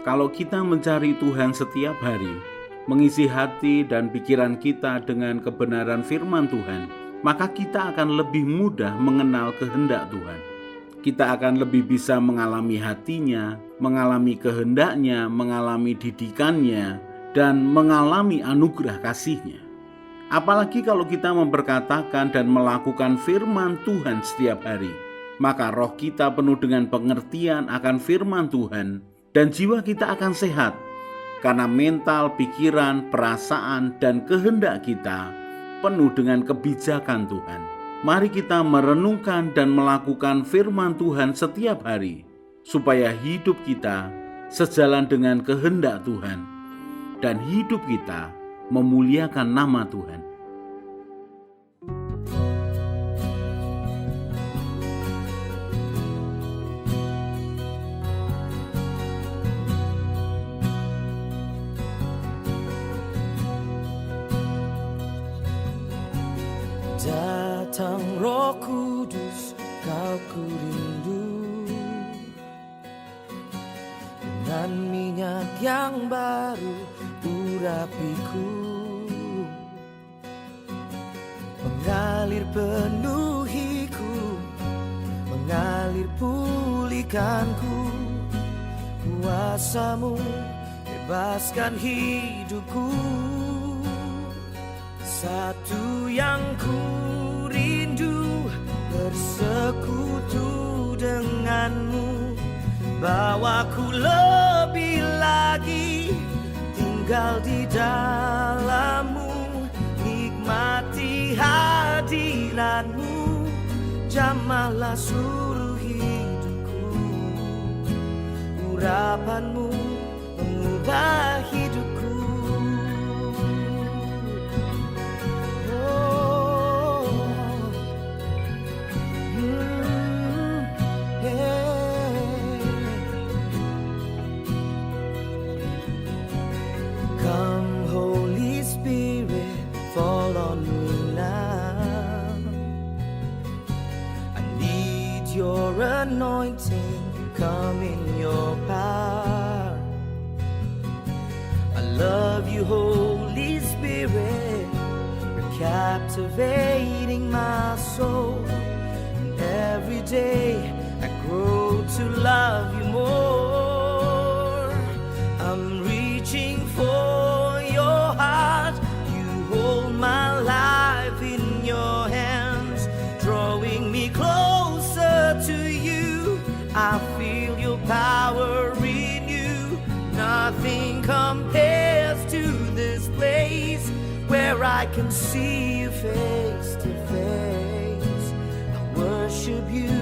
Kalau kita mencari Tuhan setiap hari, mengisi hati dan pikiran kita dengan kebenaran firman Tuhan, maka kita akan lebih mudah mengenal kehendak Tuhan. Kita akan lebih bisa mengalami hatinya, mengalami kehendaknya, mengalami didikannya, dan mengalami anugerah kasihnya. Apalagi kalau kita memperkatakan dan melakukan firman Tuhan setiap hari, maka roh kita penuh dengan pengertian akan firman Tuhan, dan jiwa kita akan sehat, karena mental, pikiran, perasaan, dan kehendak kita penuh dengan kebijakan Tuhan. Mari kita merenungkan dan melakukan firman Tuhan setiap hari, supaya hidup kita sejalan dengan kehendak Tuhan, dan hidup kita memuliakan nama Tuhan. Datang Roh Kudus, Kau ku rindu, dengan minyak yang baru urapiku, mengalir penuhiku, mengalir pulihkanku. Kuasa-Mu bebaskan hidupku. Satu yang ku rindu, bersekutu denganmu, bawaku lebih lagi tinggal di dalammu, nikmati hadiratmu, jamahlah seluruh hidupku. Urapanmu mengubah hidupku. Come, Holy Spirit, fall on me now. I need your anointing, come in your power. I love you, Holy Spirit, you're captivating my soul. And every day I grow to love you more. I'm reaching for your heart, you hold my life in your hands, drawing me closer to you. I feel your power in you. Nothing compares to this place where I can see you face to face. I worship you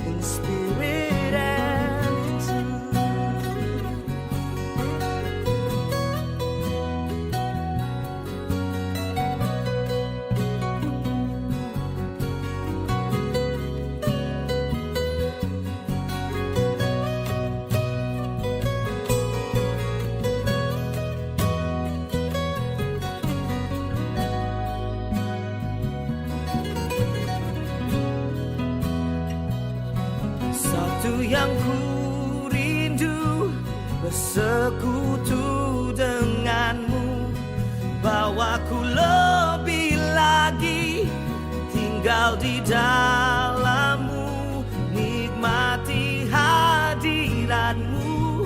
in spirit and in truth. Satu yang ku rindu, bersekutu denganmu, bawaku lebih lagi tinggal di dalammu, nikmati hadiratmu,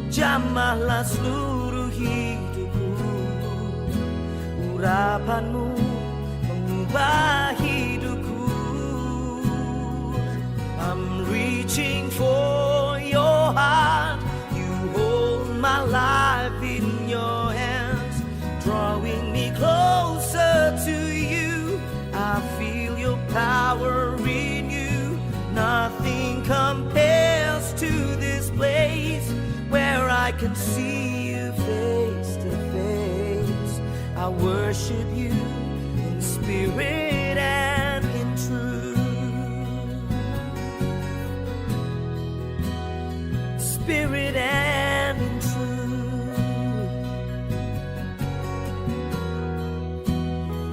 jamahlah seluruh hidupku. Urapanmu mengubah hidupku. I'm reaching for your heart, you hold my life in your hands, drawing me closer to you. I feel your power in you. Nothing compares to this place where I can see you face to face. I worship you in spirit and in truth. Spirit and in truth.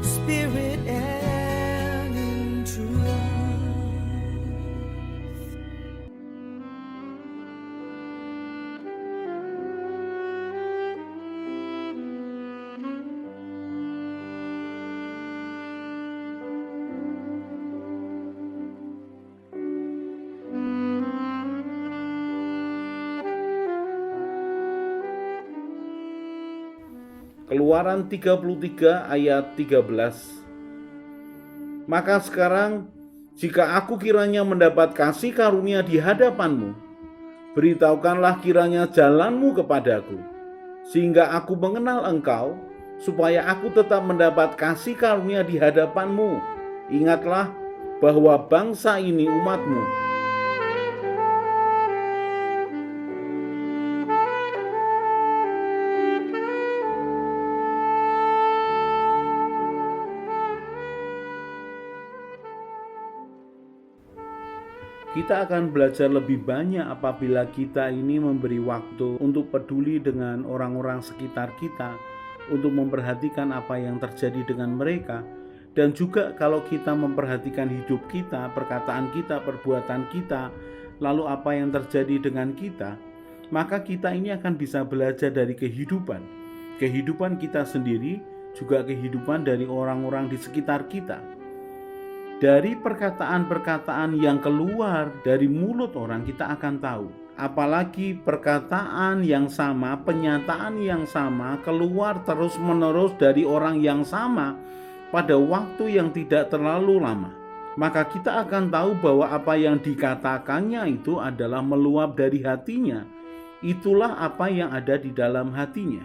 Spirit and in truth. Keluaran 33 ayat 13. Maka sekarang, jika aku kiranya mendapat kasih karunia di hadapanmu, beritahukanlah kiranya jalanmu kepadaku, sehingga aku mengenal engkau, supaya aku tetap mendapat kasih karunia di hadapanmu. Ingatlah bahwa bangsa ini umatmu. Kita akan belajar lebih banyak apabila kita ini memberi waktu untuk peduli dengan orang-orang sekitar kita, untuk memperhatikan apa yang terjadi dengan mereka, dan juga kalau kita memperhatikan hidup kita, perkataan kita, perbuatan kita, lalu apa yang terjadi dengan kita, maka kita ini akan bisa belajar dari kehidupan kita sendiri, juga kehidupan dari orang-orang di sekitar kita. Dari perkataan-perkataan yang keluar dari mulut orang, kita akan tahu. Apalagi perkataan yang sama, penyataan yang sama keluar terus-menerus dari orang yang sama pada waktu yang tidak terlalu lama, maka kita akan tahu bahwa apa yang dikatakannya itu adalah meluap dari hatinya. Itulah apa yang ada di dalam hatinya.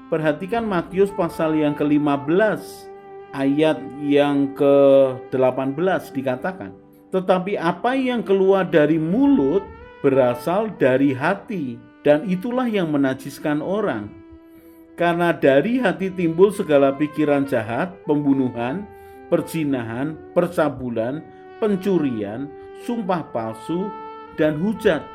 Perhatikan Matius pasal yang ke-15 ayat yang ke-18 dikatakan, tetapi apa yang keluar dari mulut berasal dari hati, dan itulah yang menajiskan orang. Karena dari hati timbul segala pikiran jahat, pembunuhan, perzinahan, percabulan, pencurian, sumpah palsu, dan hujat.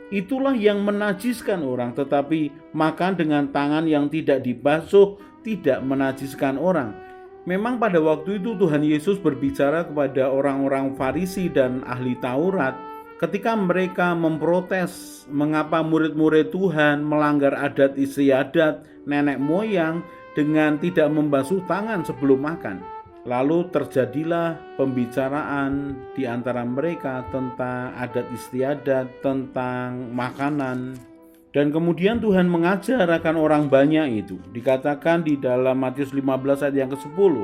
Itulah yang menajiskan orang, tetapi makan dengan tangan yang tidak dibasuh tidak menajiskan orang. Memang pada waktu itu Tuhan Yesus berbicara kepada orang-orang Farisi dan ahli Taurat ketika mereka memprotes mengapa murid-murid Tuhan melanggar adat istiadat nenek moyang dengan tidak membasuh tangan sebelum makan. Lalu terjadilah pembicaraan di antara mereka tentang adat istiadat, tentang makanan. Dan kemudian Tuhan mengajar akan orang banyak itu. Dikatakan di dalam Matius 15 ayat yang ke-10.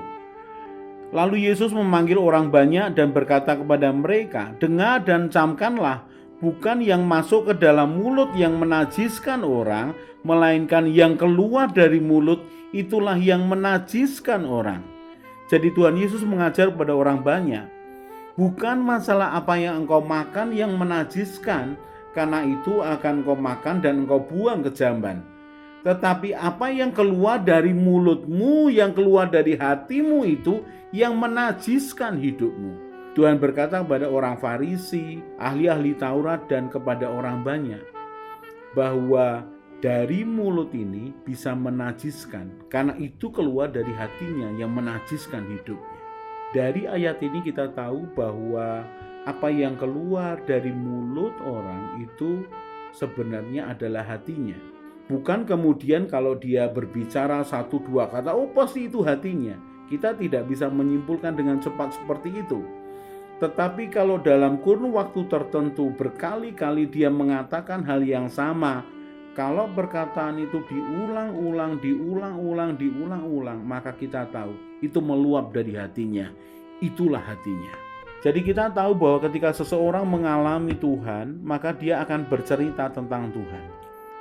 Lalu Yesus memanggil orang banyak dan berkata kepada mereka, dengar dan camkanlah, bukan yang masuk ke dalam mulut yang menajiskan orang, melainkan yang keluar dari mulut, itulah yang menajiskan orang. Jadi Tuhan Yesus mengajar kepada orang banyak, bukan masalah apa yang engkau makan yang menajiskan, karena itu akan engkau makan dan engkau buang ke jamban. Tetapi apa yang keluar dari mulutmu, yang keluar dari hatimu itu yang menajiskan hidupmu. Tuhan berkata kepada orang Farisi, ahli-ahli Taurat, dan kepada orang banyak bahwa dari mulut ini bisa menajiskan, karena itu keluar dari hatinya yang menajiskan hidupnya. Dari ayat ini kita tahu bahwa apa yang keluar dari mulut orang itu sebenarnya adalah hatinya. Bukan kemudian kalau dia berbicara 1-2 kata, oh pasti itu hatinya. Kita tidak bisa menyimpulkan dengan cepat seperti itu. Tetapi kalau dalam kurun waktu tertentu berkali-kali dia mengatakan hal yang sama, kalau perkataan itu diulang-ulang, maka kita tahu itu meluap dari hatinya. Itulah hatinya. Jadi kita tahu bahwa ketika seseorang mengalami Tuhan, maka dia akan bercerita tentang Tuhan.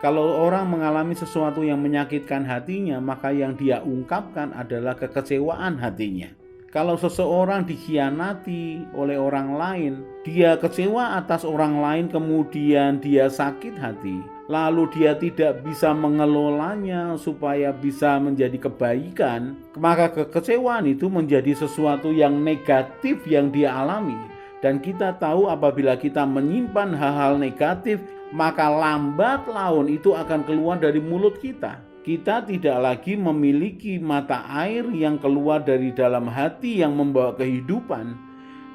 Kalau orang mengalami sesuatu yang menyakitkan hatinya, maka yang dia ungkapkan adalah kekecewaan hatinya. Kalau seseorang dikhianati oleh orang lain, dia kecewa atas orang lain, kemudian dia sakit hati, lalu dia tidak bisa mengelolanya supaya bisa menjadi kebaikan, maka kekecewaan itu menjadi sesuatu yang negatif yang dia alami. Dan kita tahu apabila kita menyimpan hal-hal negatif, maka lambat laun itu akan keluar dari mulut kita. Kita tidak lagi memiliki mata air yang keluar dari dalam hati yang membawa kehidupan,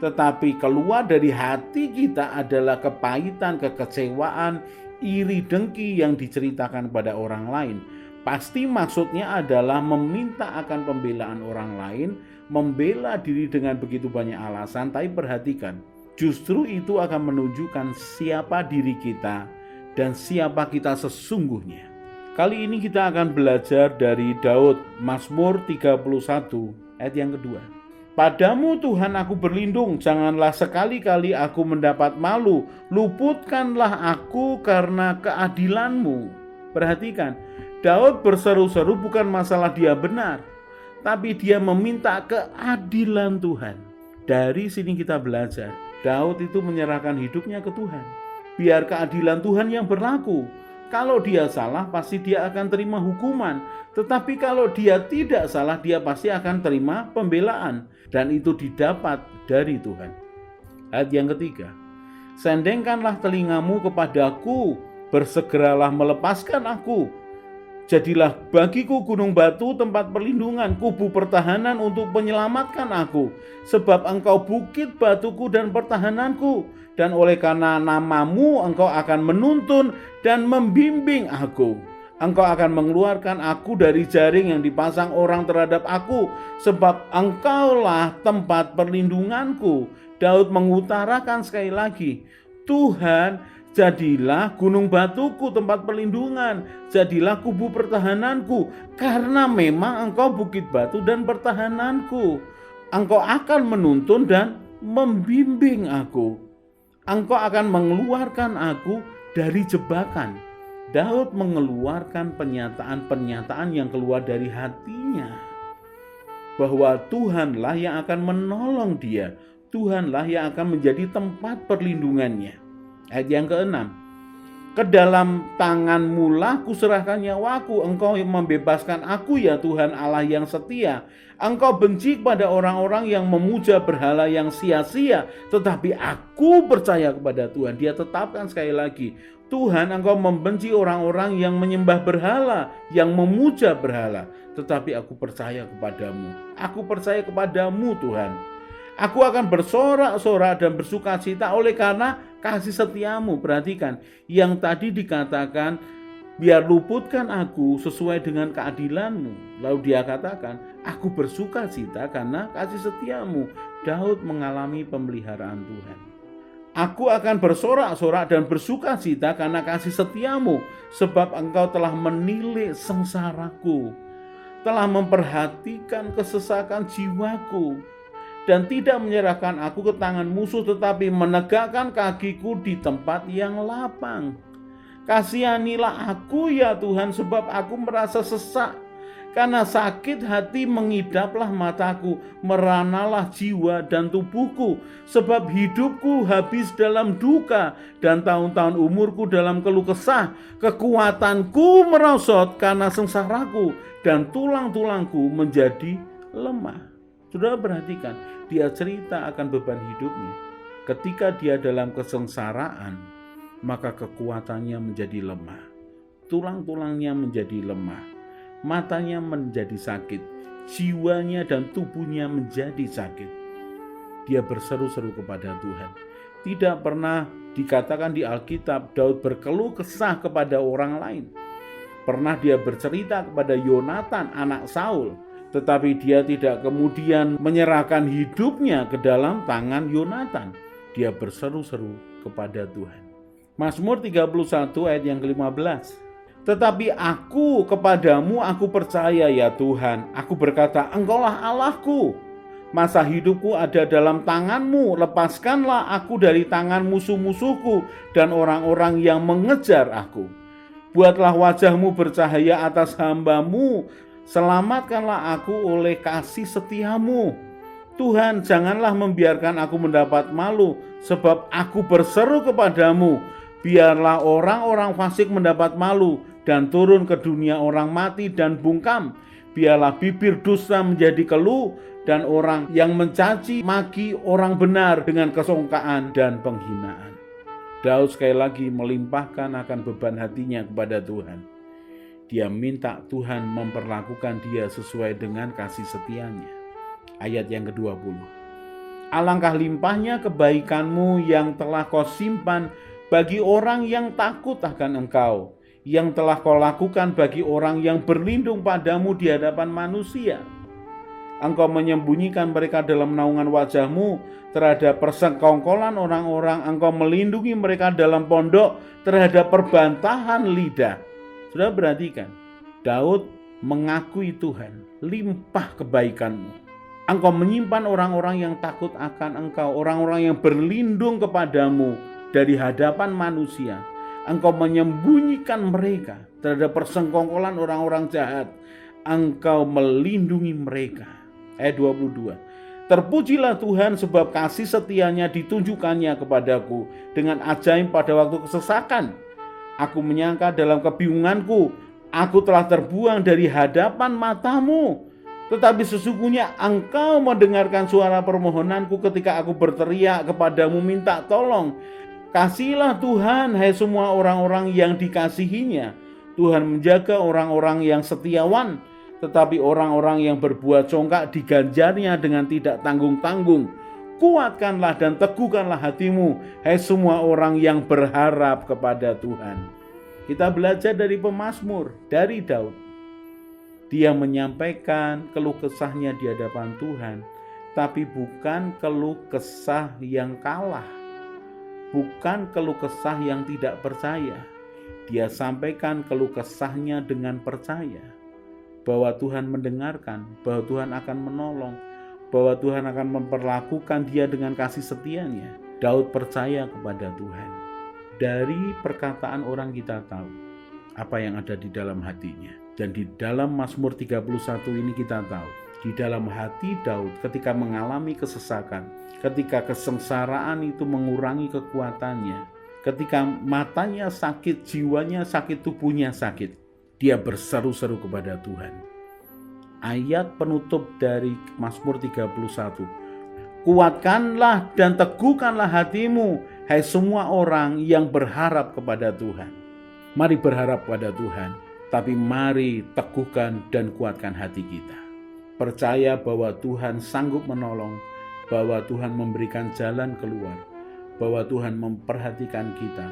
tetapi keluar dari hati kita adalah kepahitan, kekecewaan, iri, dengki yang diceritakan pada orang lain. Pasti maksudnya adalah meminta akan pembelaan orang lain, membela diri dengan begitu banyak alasan. Tapi perhatikan, justru itu akan menunjukkan siapa diri kita dan siapa kita sesungguhnya. Kali ini kita akan belajar dari Daud, Mazmur 31 ayat yang kedua. Padamu Tuhan aku berlindung, janganlah sekali-kali aku mendapat malu, luputkanlah aku karena keadilan-Mu. Perhatikan, Daud berseru-seru bukan masalah dia benar, tapi dia meminta keadilan Tuhan. Dari sini kita belajar, Daud itu menyerahkan hidupnya ke Tuhan. Biar keadilan Tuhan yang berlaku. Kalau dia salah, pasti dia akan terima hukuman. Tetapi kalau dia tidak salah, dia pasti akan terima pembelaan. Dan itu didapat dari Tuhan. Ayat yang ketiga. Sendengkanlah telingamu kepadaku, bersegeralah melepaskan aku. Jadilah bagiku gunung batu tempat perlindungan, kubu pertahanan untuk menyelamatkan aku. Sebab engkau bukit batuku dan pertahananku. Dan oleh karena namamu engkau akan menuntun dan membimbing aku. Engkau akan mengeluarkan aku dari jaring yang dipasang orang terhadap aku. Sebab engkaulah tempat perlindunganku. Daud mengutarakan sekali lagi, Tuhan, jadilah gunung batuku tempat perlindungan, jadilah kubu pertahananku, karena memang engkau bukit batu dan pertahananku. Engkau akan menuntun dan membimbing aku. Engkau akan mengeluarkan aku dari jebakan. Daud mengeluarkan pernyataan-pernyataan yang keluar dari hatinya, bahwa Tuhanlah yang akan menolong dia, Tuhanlah yang akan menjadi tempat perlindungannya. Ayat yang ke-6. Ke dalam tangan-Mu lah kuserahkan nyawaku, engkau membebaskan aku ya Tuhan Allah yang setia. Engkau benci kepada orang-orang yang memuja berhala yang sia-sia, tetapi aku percaya kepada Tuhan. Dia tetapkan sekali lagi, Tuhan, engkau membenci orang-orang yang menyembah berhala, yang memuja berhala, tetapi aku percaya kepadamu. Aku percaya kepadamu Tuhan. Aku akan bersorak-sorak dan bersukacita oleh karena kasih setiamu. Perhatikan, yang tadi dikatakan, biar luputkan aku sesuai dengan keadilanmu. Lalu dia katakan, aku bersukacita karena kasih setiamu. Daud mengalami pemeliharaan Tuhan. Aku akan bersorak-sorak dan bersukacita karena kasih setiamu. Sebab engkau telah menilik sengsaraku, telah memperhatikan kesesakan jiwaku, dan tidak menyerahkan aku ke tangan musuh, tetapi menegakkan kakiku di tempat yang lapang. Kasihanilah aku ya Tuhan, sebab aku merasa sesak. Karena sakit hati mengidaplah mataku, meranalah jiwa dan tubuhku. Sebab hidupku habis dalam duka, dan tahun-tahun umurku dalam keluh kesah. Kekuatanku merosot karena sengsaraku, dan tulang-tulangku menjadi lemah. Saudara perhatikan, dia cerita akan beban hidupnya. Ketika dia dalam kesengsaraan, maka kekuatannya menjadi lemah. Tulang-tulangnya menjadi lemah. Matanya menjadi sakit. Jiwanya dan tubuhnya menjadi sakit. Dia berseru-seru kepada Tuhan. Tidak pernah dikatakan di Alkitab Daud berkeluh kesah kepada orang lain. Pernah dia bercerita kepada Yonatan, anak Saul. Tetapi dia tidak kemudian menyerahkan hidupnya ke dalam tangan Yonatan. Dia berseru-seru kepada Tuhan. Mazmur 31 ayat yang ke-15. Tetapi aku kepadamu aku percaya ya Tuhan. Aku berkata, engkaulah Allahku. Masa hidupku ada dalam tangan-Mu. Lepaskanlah aku dari tangan musuh-musuhku dan orang-orang yang mengejar aku. Buatlah wajah-Mu bercahaya atas hamba-Mu. Selamatkanlah aku oleh kasih setiamu. Tuhan, janganlah membiarkan aku mendapat malu, sebab aku berseru kepadamu. Biarlah orang-orang fasik mendapat malu dan turun ke dunia orang mati dan bungkam. Biarlah bibir dusta menjadi keluh dan orang yang mencaci maki orang benar dengan kesongkaan dan penghinaan. Daud sekali lagi melimpahkan akan beban hatinya kepada Tuhan. Dia minta Tuhan memperlakukan dia sesuai dengan kasih setianya. Ayat yang ke-20. Alangkah limpahnya kebaikan-Mu yang telah Kau simpan bagi orang yang takut akan Engkau, yang telah Kau lakukan bagi orang yang berlindung padamu di hadapan manusia. Engkau menyembunyikan mereka dalam naungan wajah-Mu terhadap persekongkolan orang-orang. Engkau melindungi mereka dalam pondok terhadap perbantahan lidah. Saudara perhatikan, Daud mengakui Tuhan, limpah kebaikan-Mu. Engkau menyimpan orang-orang yang takut akan Engkau, orang-orang yang berlindung kepadamu dari hadapan manusia. Engkau menyembunyikan mereka terhadap persengkongkolan orang-orang jahat. Engkau melindungi mereka. Ayat 22. Terpujilah Tuhan sebab kasih setianya ditunjukkannya kepadaku dengan ajaib pada waktu kesesakan. Aku menyangka dalam kebingunganku, aku telah terbuang dari hadapan matamu. Tetapi sesungguhnya Engkau mendengarkan suara permohonanku ketika aku berteriak kepadamu minta tolong. Kasihilah Tuhan, hai semua orang-orang yang dikasihinya. Tuhan menjaga orang-orang yang setiawan, tetapi orang-orang yang berbuat congkak diganjarnya dengan tidak tanggung-tanggung. Kuatkanlah dan teguhkanlah hatimu, hai semua orang yang berharap kepada Tuhan. Kita belajar dari pemazmur, dari Daud. Dia menyampaikan keluh kesahnya di hadapan Tuhan, tapi bukan keluh kesah yang kalah, bukan keluh kesah yang tidak percaya. Dia sampaikan keluh kesahnya dengan percaya bahwa Tuhan mendengarkan, bahwa Tuhan akan menolong, bahwa Tuhan akan memperlakukan dia dengan kasih setianya. Daud percaya kepada Tuhan. Dari perkataan orang kita tahu apa yang ada di dalam hatinya. Dan di dalam Mazmur 31 ini kita tahu, di dalam hati Daud ketika mengalami kesesakan, ketika kesengsaraan itu mengurangi kekuatannya, ketika matanya sakit, jiwanya sakit, tubuhnya sakit, dia berseru-seru kepada Tuhan. Ayat penutup dari Mazmur 31. Kuatkanlah dan teguhkanlah hatimu, hai semua orang yang berharap kepada Tuhan. Mari berharap kepada Tuhan, tapi mari teguhkan dan kuatkan hati kita. Percaya bahwa Tuhan sanggup menolong, bahwa Tuhan memberikan jalan keluar, bahwa Tuhan memperhatikan kita,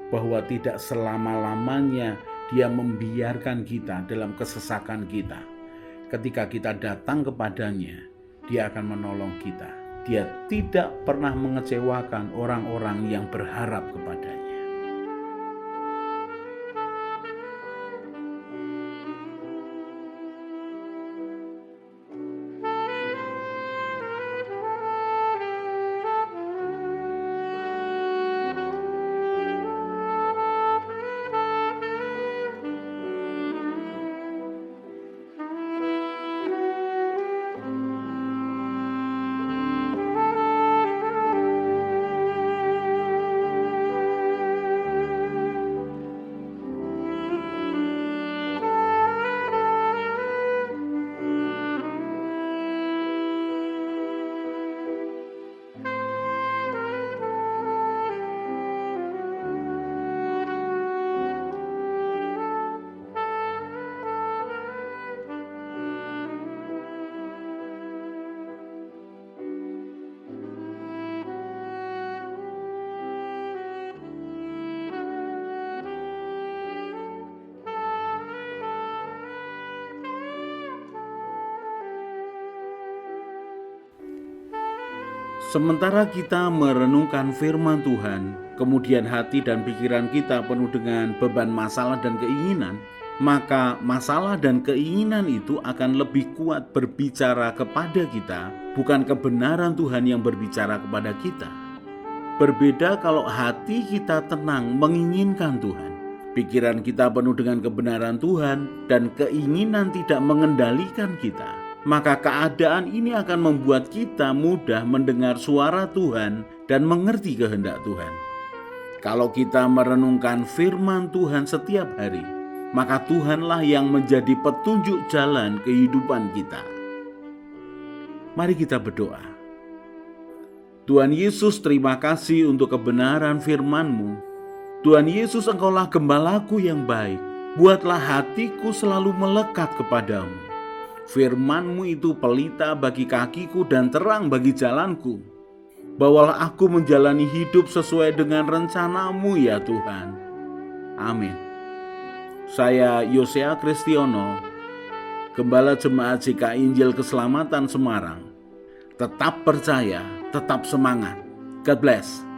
bahwa tidak selama-lamanya Dia membiarkan kita dalam kesesakan kita. Ketika kita datang kepadanya, Dia akan menolong kita. Dia tidak pernah mengecewakan orang-orang yang berharap kepadanya. Sementara kita merenungkan firman Tuhan, kemudian hati dan pikiran kita penuh dengan beban masalah dan keinginan, maka masalah dan keinginan itu akan lebih kuat berbicara kepada kita, bukan kebenaran Tuhan yang berbicara kepada kita. Berbeda kalau hati kita tenang menginginkan Tuhan, pikiran kita penuh dengan kebenaran Tuhan, dan keinginan tidak mengendalikan kita. Maka keadaan ini akan membuat kita mudah mendengar suara Tuhan dan mengerti kehendak Tuhan. Kalau kita merenungkan firman Tuhan setiap hari, maka Tuhanlah yang menjadi petunjuk jalan kehidupan kita. Mari kita berdoa. Tuhan Yesus, terima kasih untuk kebenaran firman-Mu. Tuhan Yesus, Engkaulah gembalaku yang baik. Buatlah hatiku selalu melekat kepadamu. Firman-Mu itu pelita bagi kakiku dan terang bagi jalanku. Bawalah aku menjalani hidup sesuai dengan rencana-Mu ya Tuhan. Amin. Saya Yosea Kristiono, Gembala Jemaat GKI Injil Keselamatan Semarang. Tetap percaya, tetap semangat. God bless.